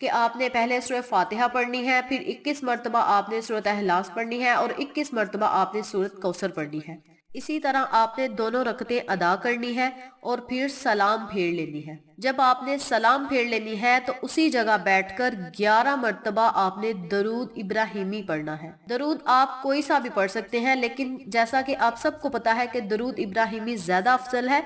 کہ آپ نے پہلے سورہ فاتحہ پڑھنی ہے، پھر 21 مرتبہ آپ نے سورۃ اخلاص پڑھنی ہے اور 21 مرتبہ آپ نے سورۃ کوثر پڑھنی ہے۔ اسی طرح آپ نے دونوں رکعتیں ادا کرنی ہے اور پھر سلام پھیر لینی ہے۔ جب آپ نے سلام پھیر لینی ہے تو اسی جگہ بیٹھ کر 11 مرتبہ آپ نے درود ابراہیمی پڑھنا ہے۔ درود آپ کوئی سا بھی پڑھ سکتے ہیں، لیکن جیسا کہ آپ سب کو پتا ہے کہ درود ابراہیمی زیادہ افضل ہے،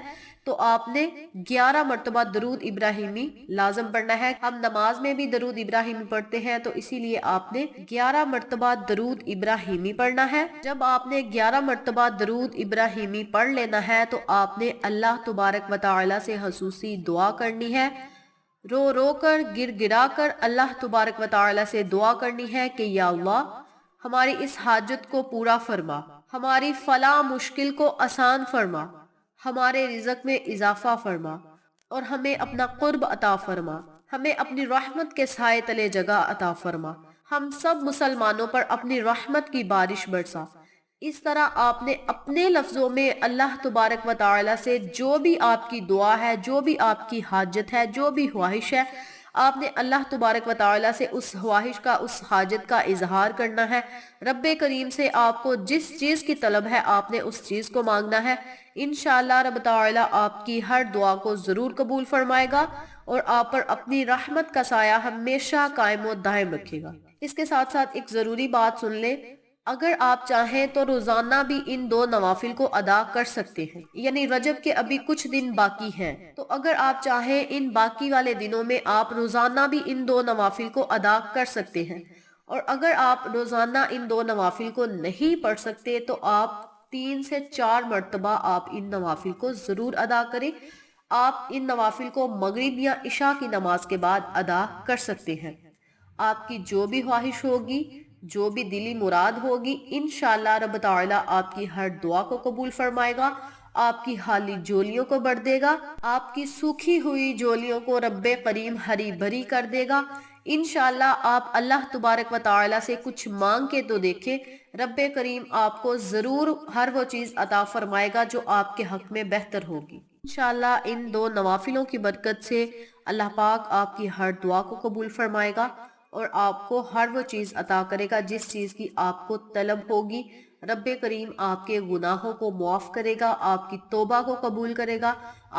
تو آپ نے 11 مرتبہ درود ابراہیمی لازم پڑھنا ہے۔ ہم نماز میں بھی درود ابراہیمی پڑھتے ہیں، تو اسی لیے آپ نے 11 مرتبہ درود ابراہیمی پڑھنا ہے۔ جب آپ نے 11 مرتبہ درود ابراہیمی پڑھ لینا ہے تو آپ نے اللہ تبارک و تعالی سے خصوصی دعا کرنی ہے۔ رو رو کر، گر گرا کر اللہ تبارک و تعالی سے دعا کرنی ہے کہ یا اللہ ہماری اس حاجت کو پورا فرما، ہماری فلاں مشکل کو آسان فرما، ہمارے رزق میں اضافہ فرما اور ہمیں اپنا قرب عطا فرما، ہمیں اپنی رحمت کے سائے تلے جگہ عطا فرما، ہم سب مسلمانوں پر اپنی رحمت کی بارش برسا۔ اس طرح آپ نے اپنے لفظوں میں اللہ تبارک و تعالی سے جو بھی آپ کی دعا ہے، جو بھی آپ کی حاجت ہے، جو بھی خواہش ہے، آپ نے اللہ تبارک و تعالی سے اس خواہش کا، اس حاجت کا اظہار کرنا ہے۔ رب کریم سے آپ کو جس چیز کی طلب ہے آپ نے اس چیز کو مانگنا ہے۔ انشاءاللہ رب تعالی آپ کی ہر دعا کو ضرور قبول فرمائے گا اور آپ پر اپنی رحمت کا سایہ ہمیشہ قائم و دائم رکھے گا۔ اس کے ساتھ ساتھ ایک ضروری بات سن لیں، اگر آپ چاہیں تو روزانہ بھی ان 2 نوافل کو ادا کر سکتے ہیں، یعنی رجب کے ابھی کچھ دن باقی ہیں، تو اگر آپ چاہیں ان باقی والے دنوں میں آپ روزانہ بھی ان 2 نوافل کو ادا کر سکتے ہیں، اور اگر آپ روزانہ ان 2 نوافل کو نہیں پڑھ سکتے تو آپ 3 سے 4 مرتبہ آپ ان نوافل کو ضرور ادا کریں۔ آپ ان نوافل کو مغرب یا عشاء کی نماز کے بعد ادا کر سکتے ہیں۔ آپ کی جو بھی خواہش ہوگی، جو بھی دلی مراد ہوگی، انشاءاللہ رب تعالی آپ کی ہر دعا کو قبول فرمائے گا، آپ کی خالی جولیوں کو بھر دے گا، آپ کی سوکھی ہوئی جولیوں کو رب کریم ہری بھری کر دے گا۔ انشاءاللہ آپ اللہ تبارک و تعالی سے کچھ مانگ کے تو دیکھیں، رب کریم آپ کو ضرور ہر وہ چیز عطا فرمائے گا جو آپ کے حق میں بہتر ہوگی۔ انشاءاللہ ان 2 نوافلوں کی برکت سے اللہ پاک آپ کی ہر دعا کو قبول فرمائے گا اور آپ کو ہر وہ چیز عطا کرے گا جس چیز کی آپ کو طلب ہوگی۔ رب کریم آپ کے گناہوں کو معاف کرے گا، آپ کی توبہ کو قبول کرے گا۔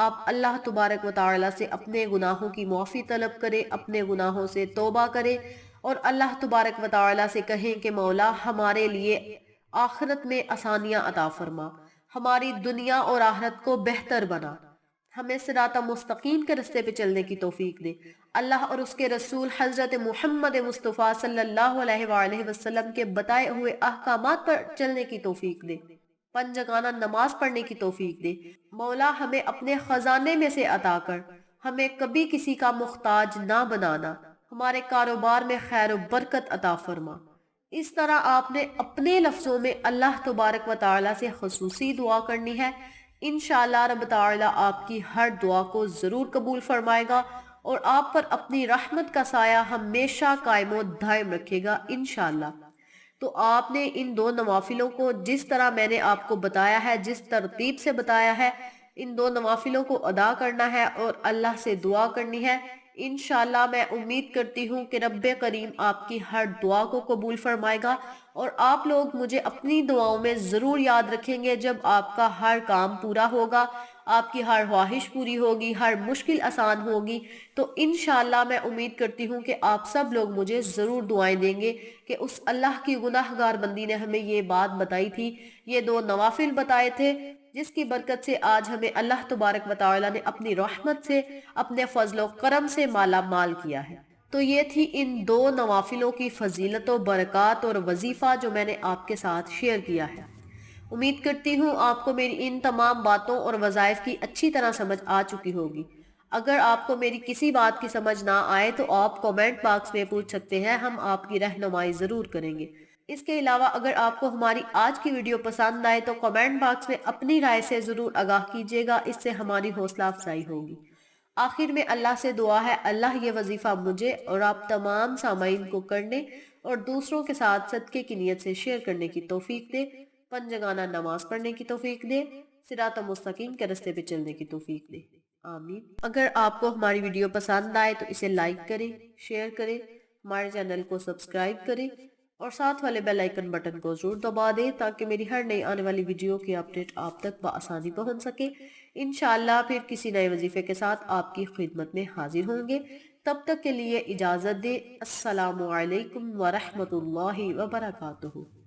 آپ اللہ تبارک و تعالی سے اپنے گناہوں کی معافی طلب کرے، اپنے گناہوں سے توبہ کرے اور اللہ تبارک و تعالی سے کہیں کہ مولا ہمارے لیے آخرت میں آسانیاں عطا فرما، ہماری دنیا اور آخرت کو بہتر بنا، ہمیں صراط مستقیم کے رستے پہ چلنے کی توفیق دے، اللہ اور اس کے رسول حضرت محمد مصطفیٰ صلی اللہ علیہ وآلہ وسلم کے بتائے ہوئے احکامات پر چلنے کی توفیق دے، 5 جگانہ نماز پڑھنے کی توفیق دے۔ مولا ہمیں اپنے خزانے میں سے عطا کر، ہمیں کبھی کسی کا محتاج نہ بنانا، ہمارے کاروبار میں خیر و برکت عطا فرما۔ اس طرح آپ نے اپنے لفظوں میں اللہ تبارک و تعالی سے خصوصی دعا کرنی ہے۔ انشاءاللہ رب تعالی آپ کی ہر دعا کو ضرور قبول فرمائے گا اور آپ پر اپنی رحمت کا سایہ ہمیشہ قائم و دائم رکھے گا انشاءاللہ۔ تو آپ نے ان 2 نوافلوں کو جس طرح میں نے آپ کو بتایا ہے، جس ترتیب سے بتایا ہے، ان 2 نوافلوں کو ادا کرنا ہے اور اللہ سے دعا کرنی ہے۔ انشاءاللہ میں امید کرتی ہوں کہ رب کریم آپ کی ہر دعا کو قبول فرمائے گا اور آپ لوگ مجھے اپنی دعاؤں میں ضرور یاد رکھیں گے جب آپ کا ہر کام پورا ہوگا، آپ کی ہر خواہش پوری ہوگی، ہر مشکل آسان ہوگی، تو انشاءاللہ میں امید کرتی ہوں کہ آپ سب لوگ مجھے ضرور دعائیں دیں گے کہ اس اللہ کی گناہ گار بندی نے ہمیں یہ بات بتائی تھی، یہ 2 نوافل بتائے تھے جس کی برکت سے آج ہمیں اللہ تبارک و تعالی نے اپنی رحمت سے، اپنے فضل و کرم سے مالا مال کیا ہے۔ تو یہ تھی ان 2 نوافلوں کی فضیلت و برکات اور وظیفہ جو میں نے آپ کے ساتھ شیئر کیا ہے۔ امید کرتی ہوں آپ کو میری ان تمام باتوں اور وظائف کی اچھی طرح سمجھ آ چکی ہوگی۔ اگر آپ کو میری کسی بات کی سمجھ نہ آئے تو آپ کومنٹ باکس میں پوچھ سکتے ہیں، ہم آپ کی رہنمائی ضرور کریں گے۔ اس کے علاوہ اگر آپ کو ہماری آج کی ویڈیو پسند آئے تو کومنٹ باکس میں اپنی رائے سے ضرور آگاہ کیجیے گا، اس سے ہماری حوصلہ افزائی ہوگی۔ آخر میں اللہ سے دعا ہے اللہ یہ وظیفہ مجھے اور آپ تمام سامعین کو کرنے اور دوسروں کے ساتھ صدقے کی نیت سے شیئر کرنے کی توفیق دے، 5 جگانہ نماز پڑھنے کی توفیق دے، صراط مستقیم کے رستے پہ چلنے کی توفیق دے۔ آمین۔ اگر آپ کو ہماری ویڈیو پسند آئے تو اسے لائک کریں، شیئر کریں، ہمارے چینل کو سبسکرائب کریں اور ساتھ والے بیل آئیکن بٹن کو ضرور دبا دیں تاکہ میری ہر نئی آنے والی ویڈیو کی اپڈیٹ آپ تک بآسانی پہنچ سکے۔ انشاءاللہ پھر کسی نئے وظیفے کے ساتھ آپ کی خدمت میں حاضر ہوں گے۔ تب تک کے لیے اجازت دیں۔ السلام علیکم ورحمۃ اللہ وبرکاتہ۔